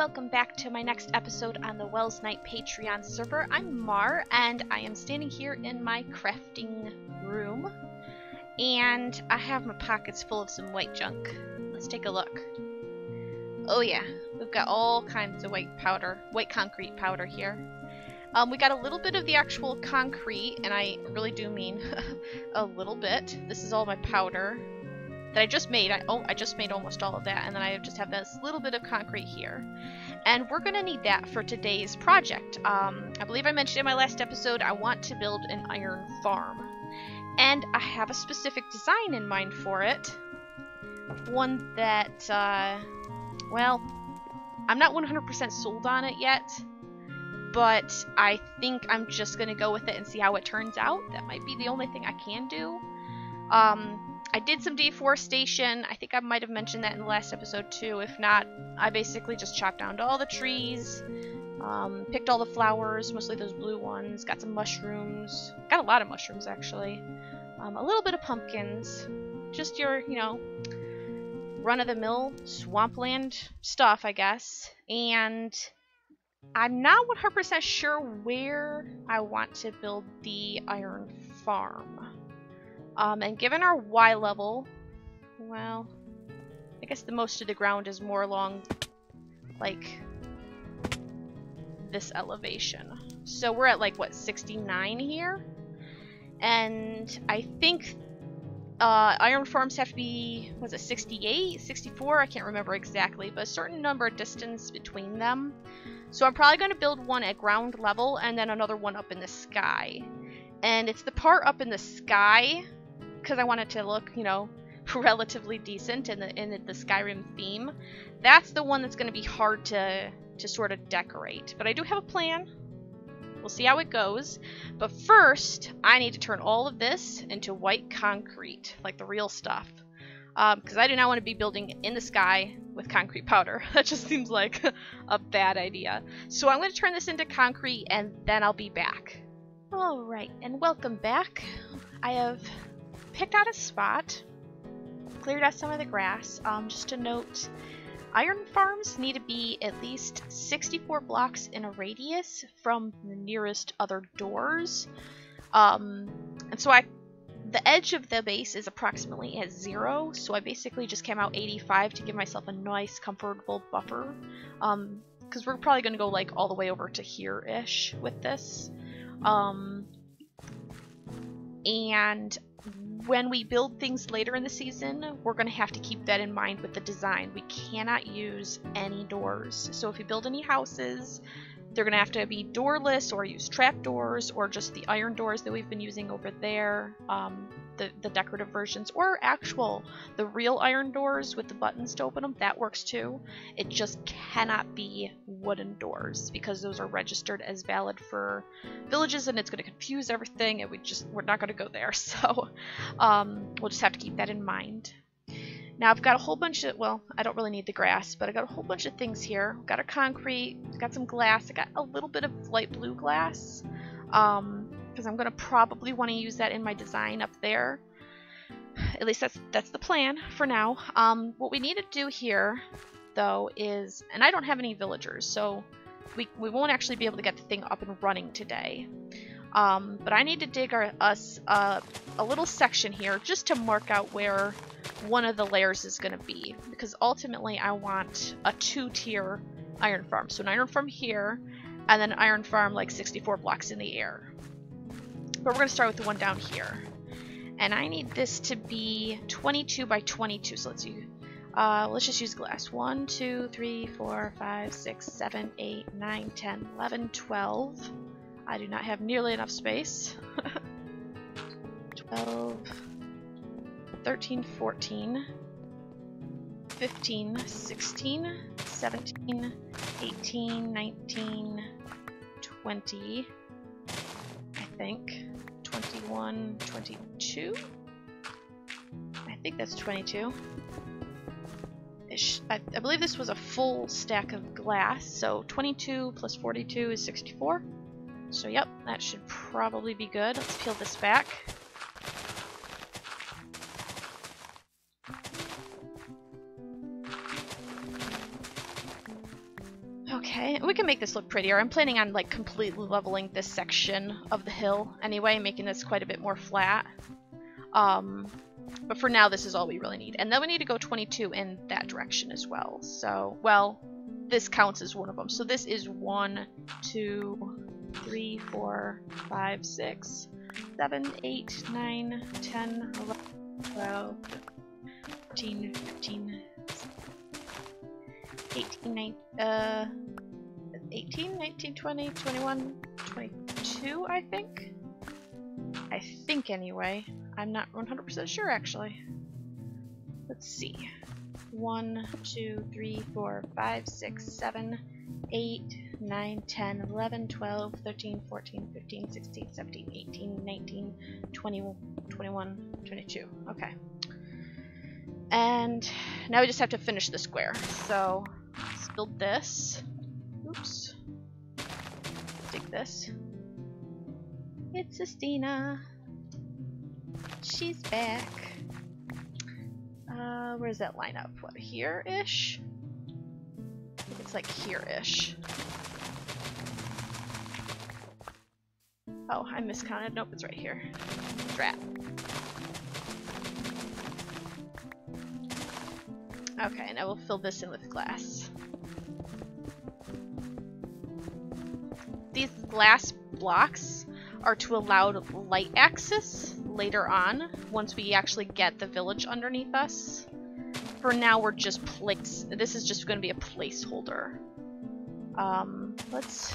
welcome back to my next episode on the Welsknight Patreon server. I'm Mar, and I am standing here in my crafting room, and I have my pockets full of some white junk. Let's take a look. Oh yeah, we've got all kinds of white concrete powder here. We got a little bit of the actual concrete, and I really do mean a little bit. This is all my powder that I just made. I just made almost all of that, and then I just have this little bit of concrete here. And we're gonna need that for today's project. I believe I mentioned in my last episode I want to build an iron farm. And I have a specific design in mind for it. One that, well, I'm not 100% sold on it yet, but I think I'm just gonna go with it and see how it turns out. That might be the only thing I can do. I did some deforestation. I think I might have mentioned that in the last episode too. If not, I basically just chopped down all the trees, picked all the flowers, mostly those blue ones, got some mushrooms, got a lot of mushrooms actually, a little bit of pumpkins, just your, you know, run-of-the-mill swampland stuff, I guess. And I'm not 100% sure where I want to build the iron farm. And given our Y level, well, I guess the most of the ground is more along, like, this elevation. So we're at, like, what, 69 here? And I think iron farms have to be, was it 68, 64? I can't remember exactly, but a certain number of distance between them. So I'm probably going to build one at ground level and then another one up in the sky. And it's the part up in the sky, because I want it to look, you know, relatively decent in the Skyrim theme. That's the one that's going to be hard to sort of decorate. But I do have a plan. We'll see how it goes. But first, I need to turn all of this into white concrete, like the real stuff. Because I do not want to be building in the sky with concrete powder. That just seems like a bad idea. So I'm going to turn this into concrete, and then I'll be back. Alright, and welcome back. I have picked out a spot, cleared out some of the grass. Just to note, iron farms need to be at least 64 blocks in a radius from the nearest other doors. And so the edge of the base is approximately at 0, so I basically just came out 85 to give myself a nice, comfortable buffer. Because we're probably going to go like all the way over to here-ish with this. And when we build things later in the season, we're going to have to keep that in mind with the design. We cannot use any doors. So if we build any houses, they're going to have to be doorless or use trapdoors or just the iron doors that we've been using over there, the decorative versions, or the real iron doors with the buttons to open them. That works too. It just cannot be wooden doors because those are registered as valid for villages and it's going to confuse everything and we're not going to go there. So we'll just have to keep that in mind. Now I've got a whole bunch of, well, I don't really need the grass, but I got a whole bunch of things here. I've got a concrete, I've got some glass, I got a little bit of light blue glass, because I'm gonna probably want to use that in my design up there. At least that's the plan for now. What we need to do here, though, is, and I don't have any villagers, so we won't actually be able to get the thing up and running today. But I need to dig us a little section here just to mark out where one of the layers is going to be, because ultimately I want a 2-tier iron farm. So an iron farm here, and then an iron farm like 64 blocks in the air. But we're going to start with the one down here. And I need this to be 22 by 22, so let's just use glass. 1, 2, 3, 4, 5, 6, 7, 8, 9, 10, 11, 12. I do not have nearly enough space. 12, 13, 14, 15, 16, 17, 18, 19, 20, I think, 21, 22? I think that's 22. I believe this was a full stack of glass, so 22 plus 42 is 64. So yep, that should probably be good. Let's peel this back. can make this look prettier. I'm planning on like completely leveling this section of the hill anyway, making this quite a bit more flat. But for now, this is all we really need. And then we need to go 22 in that direction as well. So, well, this counts as one of them. So this is 1, 2, 3, 4, 5, 6, 7, 8, 9, 10, 11, 12, 13, 15, 18, 19, 20, 21, 22, I think. I think anyway. I'm not 100% sure actually. Let's see. 1, 2, 3, 4, 5, 6, 7, 8, 9, 10, 11, 12, 13, 14, 15, 16, 17, 18, 19, 20, 21, 22. Okay. And now we just have to finish the square. So let's build this. Oops. Take this. It's Sistina. She's back. Where does that line up? What, here-ish? I think it's like here-ish. Oh, I miscounted. Nope, it's right here. Drat. Okay, now we'll fill this in with glass. These glass blocks are to allow light access later on, once we actually get the village underneath us. For now, we're just this is just going to be a placeholder. Let's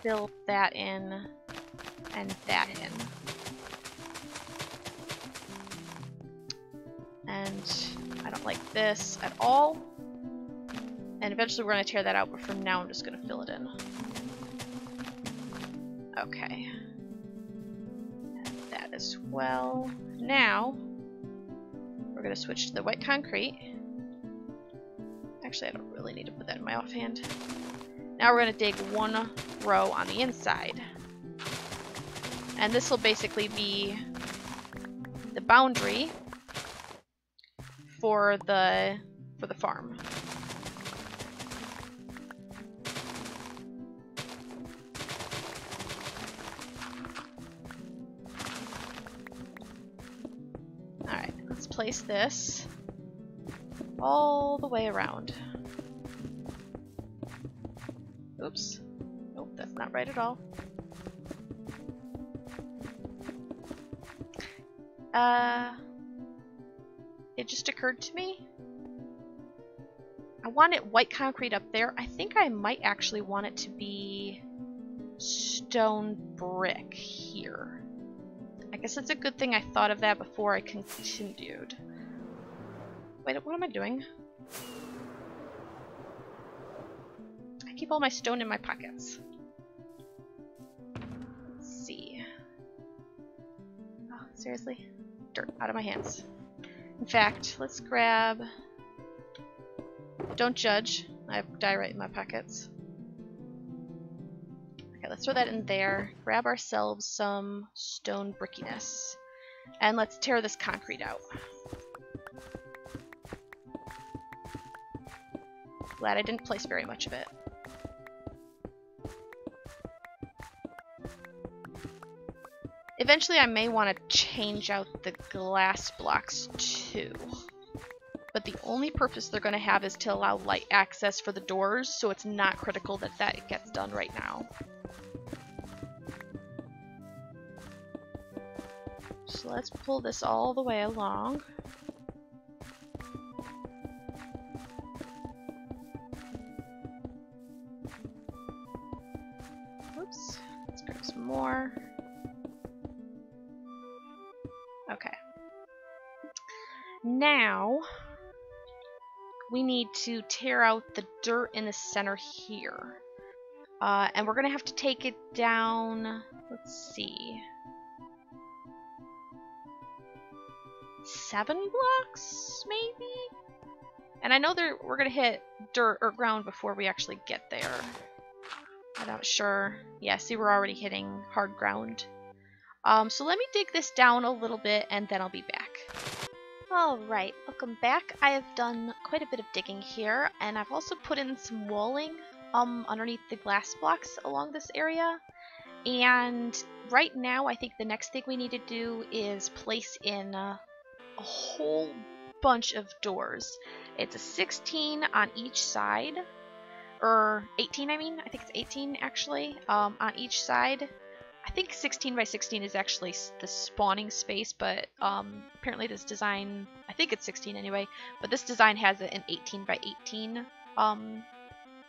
fill that in and that in. And I don't like this at all. And eventually we're going to tear that out, but for now I'm just going to fill it in. Okay. And that as well. Now, we're going to switch to the white concrete. Actually, I don't really need to put that in my offhand. Now we're going to dig one row on the inside. And this will basically be the boundary for the farm. Alright, let's place this all the way around. Oops. Nope, that's not right at all. It just occurred to me. I want it white concrete up there. I think I might actually want it to be stone brick here. I guess it's a good thing I thought of that before I continued. Wait, what am I doing? I keep all my stone in my pockets. Let's see. Oh, seriously? Dirt out of my hands. In fact, let's grab... Don't judge. I have diorite in my pockets. Okay, let's throw that in there. Grab ourselves some stone brickiness. And let's tear this concrete out. Glad I didn't place very much of it. Eventually I may want to change out the glass blocks too. But the only purpose they're going to have is to allow light access for the doors, so it's not critical that that gets done right now. So let's pull this all the way along. Oops, let's grab some more. Okay. Now, we need to tear out the dirt in the center here. And we're going to have to take it down, let's see, 7 blocks, maybe? And I know we're going to hit dirt or ground before we actually get there. I'm not sure. Yeah, see, we're already hitting hard ground. So let me dig this down a little bit and then I'll be back. Alright, welcome back. I have done quite a bit of digging here and I've also put in some walling underneath the glass blocks along this area. And right now, I think the next thing we need to do is place in a whole bunch of doors. It's a 16 on each side, or 18 I mean, I think it's 18 actually, on each side. I think 16 by 16 is actually the spawning space, but apparently this design, I think it's 16 anyway, but this design has an 18 by 18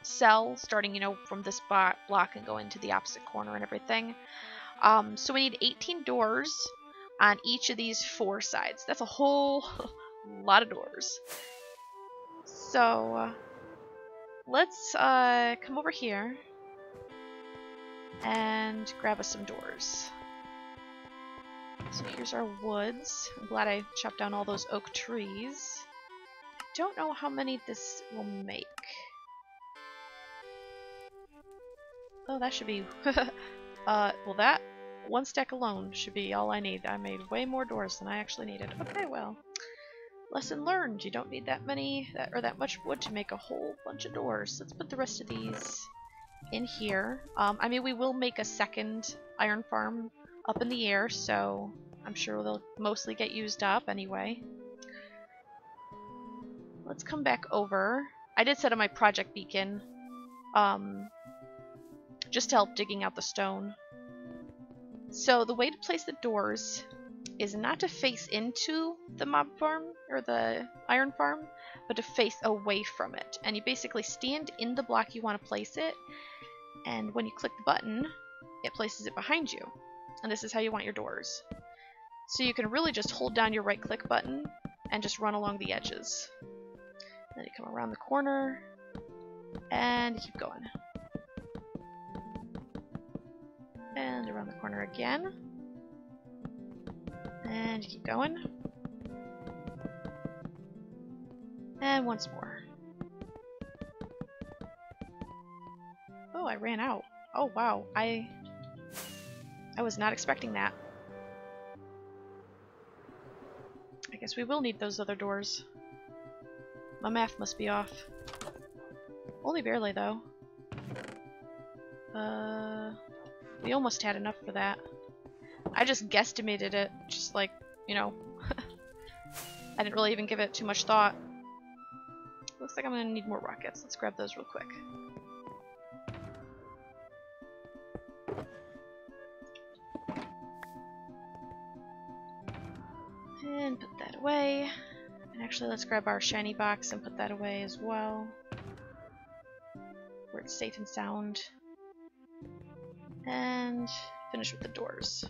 cell starting, you know, from this block and going to the opposite corner and everything. So we need 18 doors on each of these 4 sides. That's a whole lot of doors. So let's come over here and grab us some doors. So here's our woods. I'm glad I chopped down all those oak trees. I don't know how many this will make. Oh, that should be... well, that one stack alone should be all I need. I made way more doors than I actually needed. Okay, well, lesson learned. You don't need that many, or that much wood to make a whole bunch of doors. Let's put the rest of these in here. I mean, we will make a second iron farm up in the air, so I'm sure they'll mostly get used up anyway. Let's come back over. I did set up my project beacon, just to help digging out the stone. So the way to place the doors is not to face into the mob farm, or the iron farm, but to face away from it. And you basically stand in the block you want to place it, and when you click the button, it places it behind you. And this is how you want your doors. So you can really just hold down your right click button and just run along the edges. Then you come around the corner and keep going. And around the corner again. And keep going. And once more. Oh, I ran out. Oh wow, I was not expecting that. I guess we will need those other doors. My math must be off. Only barely though. We almost had enough for that. I just guesstimated it, just like, you know, I didn't really even give it too much thought. Looks like I'm gonna need more rockets. Let's grab those real quick. And put that away. And actually, let's grab our shiny box and put that away as well, where it's safe and sound. And finish with the doors.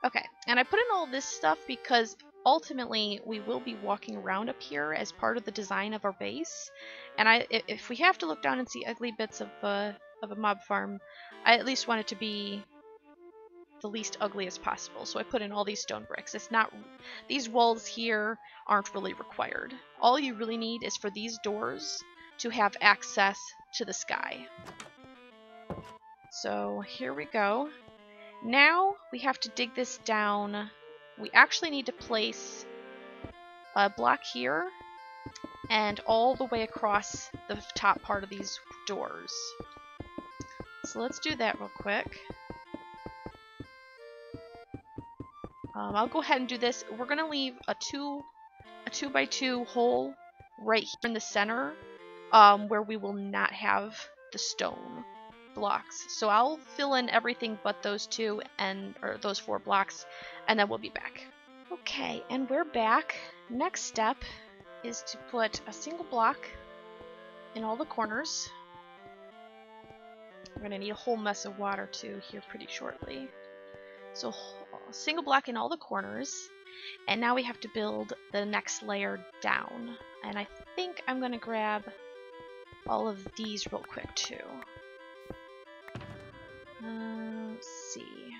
Okay, and I put in all this stuff because ultimately we will be walking around up here as part of the design of our base. And if we have to look down and see ugly bits of a mob farm, I at least want it to be the least ugly as possible. So I put in all these stone bricks. It's not, these walls here aren't really required. All you really need is for these doors to have access to the sky. So here we go. Now we have to dig this down. We actually need to place a block here and all the way across the top part of these doors. So let's do that real quick. I'll go ahead and do this. We're gonna leave a 2x2 hole right here in the center, where we will not have the stone blocks. So I'll fill in everything but those 2 or those 4 blocks, and then we'll be back. Okay, and we're back. Next step is to put a single block in all the corners. We're gonna need a whole mess of water too here pretty shortly. So a single block in all the corners, and now we have to build the next layer down. And I think I'm gonna grab all of these real quick too. Let's see.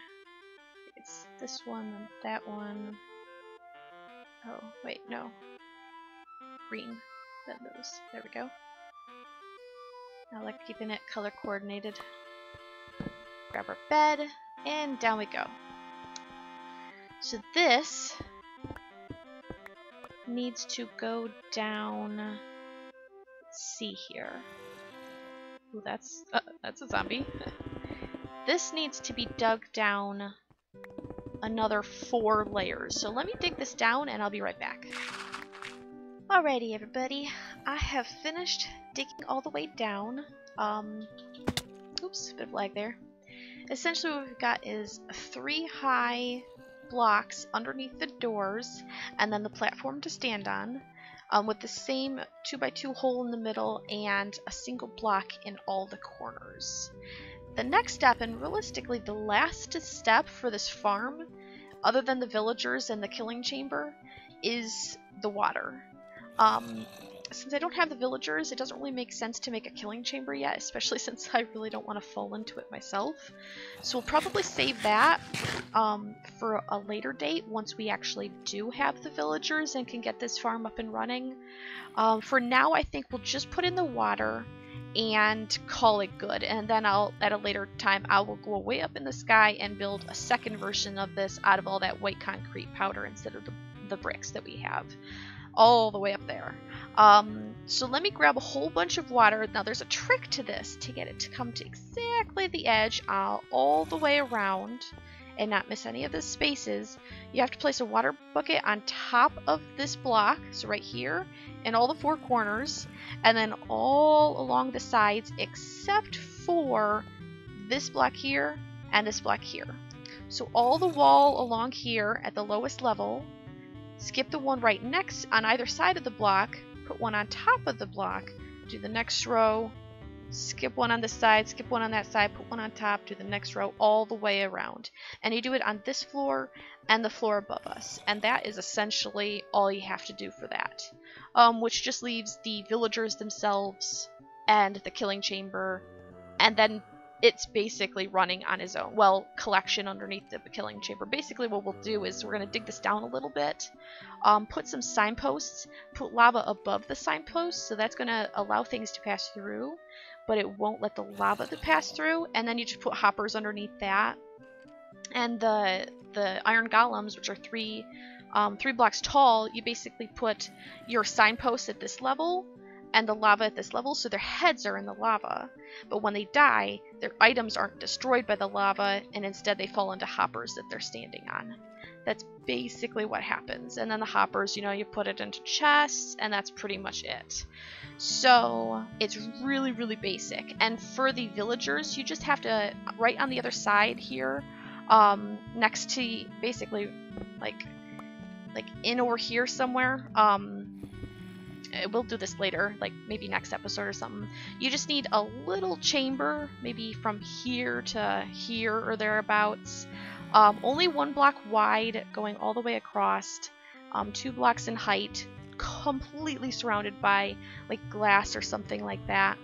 It's this one and that one. Oh, wait, no. Green. Then those. There we go. I like keeping it color coordinated. Grab our bed, and down we go. So this needs to go down. Let's see here. Ooh, that's a zombie. This needs to be dug down another 4 layers. So let me dig this down and I'll be right back. Alrighty, everybody. I have finished digging all the way down. Oops, bit of lag there. Essentially what we've got is 3 high blocks underneath the doors and then the platform to stand on, with the same 2x2 hole in the middle and a single block in all the corners. The next step, and realistically the last step for this farm, other than the villagers and the killing chamber, is the water. Since I don't have the villagers, it doesn't really make sense to make a killing chamber yet, especially since I really don't want to fall into it myself. So we'll probably save that for a later date once we actually do have the villagers and can get this farm up and running. For now, I think we'll just put in the water and call it good, and then at a later time I will go way up in the sky and build a second version of this out of all that white concrete powder instead of the bricks that we have all the way up there. So let me grab a whole bunch of water. Now there's a trick to this to get it to come to exactly the edge all the way around and not miss any of the spaces. You have to place a water bucket on top of this block, so right here, in all the 4 corners, and then all along the sides except for this block here and this block here. So all the wall along here at the lowest level, skip the one right next on either side of the block, put one on top of the block, do the next row, skip one on this side, skip one on that side, put one on top, do the next row all the way around. And you do it on this floor and the floor above us. And that is essentially all you have to do for that. Which just leaves the villagers themselves and the killing chamber, and then it's basically running on its own. Well, collection underneath the killing chamber. Basically what we'll do is we're going to dig this down a little bit, put some signposts, put lava above the signposts, so that's going to allow things to pass through, but it won't let the lava to pass through, and then you just put hoppers underneath that. And the iron golems, which are 3 blocks tall, you basically put your signposts at this level and the lava at this level, so their heads are in the lava. But when they die, their items aren't destroyed by the lava, and instead they fall into hoppers that they're standing on. That's basically what happens. And then the hoppers, you know, you put it into chests, and that's pretty much it. So it's really, really basic. And for the villagers, you just have to, right on the other side here, next to basically like in over here somewhere, we'll do this later, like maybe next episode or something. You just need a little chamber, maybe from here to here or thereabouts. Only 1 block wide, going all the way across, 2 blocks in height, completely surrounded by like glass or something like that.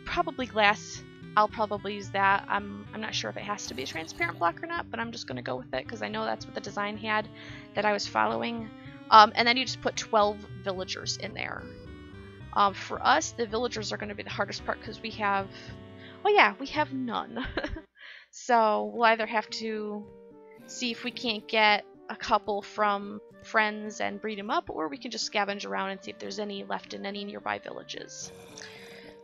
Probably glass. I'll probably use that. I'm not sure if it has to be a transparent block or not, but I'm just going to go with it because I know that's what the design had that I was following. And then you just put 12 villagers in there. For us, the villagers are going to be the hardest part because we have, well, yeah, we have none. So we'll either have to see if we can't get a couple from friends and breed them up, or we can just scavenge around and see if there's any left in any nearby villages.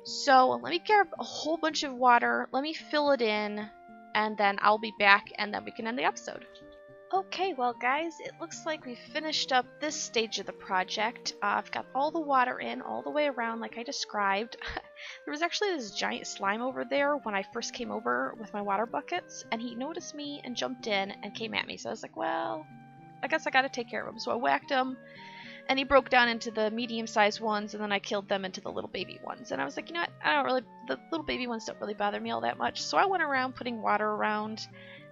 So let me grab a whole bunch of water, let me fill it in, and then I'll be back and then we can end the episode. Okay, well guys, it looks like we've finished up this stage of the project. I've got all the water in all the way around like I described. There was actually this giant slime over there when I first came over with my water buckets, and he noticed me and jumped in and came at me. So I was like, well, I guess I gotta take care of him. So I whacked him, and he broke down into the medium-sized ones, and then I killed them into the little baby ones. And I was like, you know what, the little baby ones don't really bother me all that much. So I went around putting water around,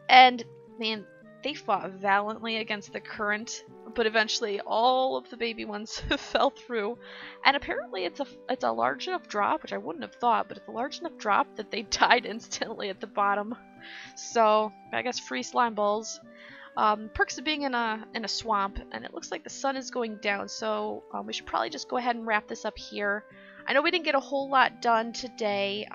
and man, they fought valiantly against the current, but eventually all of the baby ones fell through. And apparently it's a large enough drop, which I wouldn't have thought, but it's a large enough drop that they died instantly at the bottom. So I guess free slime balls. Perks of being in a swamp, and it looks like the sun is going down, so we should probably just go ahead and wrap this up here. I know we didn't get a whole lot done today.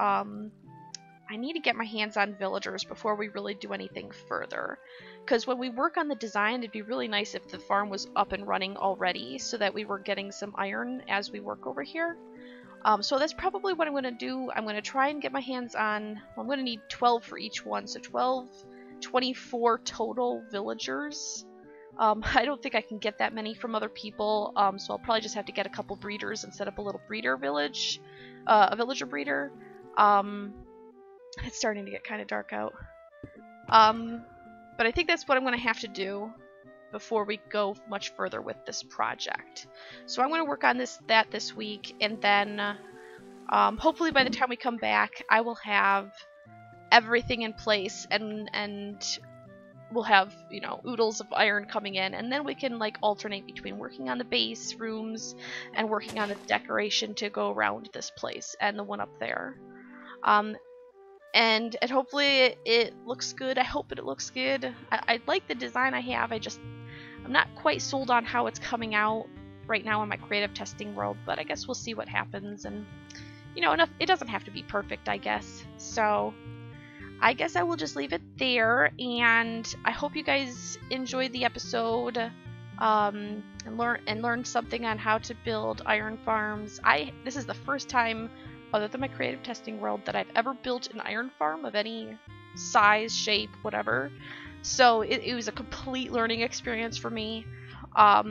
I need to get my hands on villagers before we really do anything further. Because when we work on the design, it'd be really nice if the farm was up and running already so that we were getting some iron as we work over here. So that's probably what I'm going to do. I'm going to try and get my hands on, well, I'm going to need 12 for each one, so 24 total villagers. I don't think I can get that many from other people, so I'll probably just have to get a couple breeders and set up a little breeder village, a villager breeder. It's starting to get kind of dark out. But I think that's what I'm going to have to do before we go much further with this project. So I'm going to work on that this week, and then hopefully by the time we come back, I will have everything in place, and we'll have, you know, oodles of iron coming in, and then we can like alternate between working on the base rooms and working on the decoration to go around this place and the one up there. And hopefully it looks good. I hope it looks good. I like the design I have. I'm not quite sold on how it's coming out right now in my creative testing world, but I guess we'll see what happens. And, you know, it doesn't have to be perfect, I guess. So I guess I will just leave it there, and I hope you guys enjoyed the episode and learned something on how to build iron farms. This is the first time, other than my creative testing world, that I've ever built an iron farm of any size, shape, whatever. So it was a complete learning experience for me. But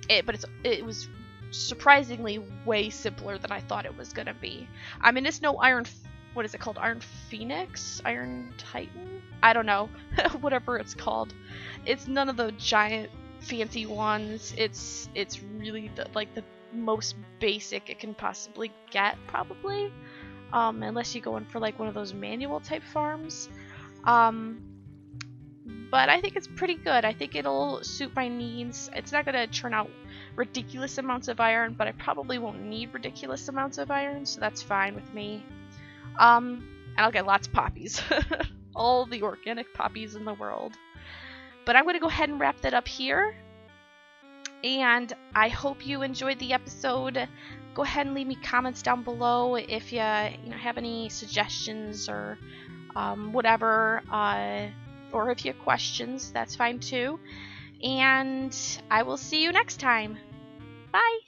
it was surprisingly way simpler than I thought it was gonna be. I mean, it's no iron. What is it called? Iron Phoenix? Iron Titan? I don't know. Whatever it's called. It's none of the giant fancy ones. It's really the most basic it can possibly get, probably. Unless you go in for like one of those manual type farms. But I think it's pretty good. I think it'll suit my needs. It's not going to turn out ridiculous amounts of iron, but I probably won't need ridiculous amounts of iron, so that's fine with me. And I'll get lots of poppies. All the organic poppies in the world. But I'm going to go ahead and wrap that up here. And I hope you enjoyed the episode. Go ahead and leave me comments down below if you have any suggestions or whatever. Or if you have questions, that's fine too. And I will see you next time. Bye!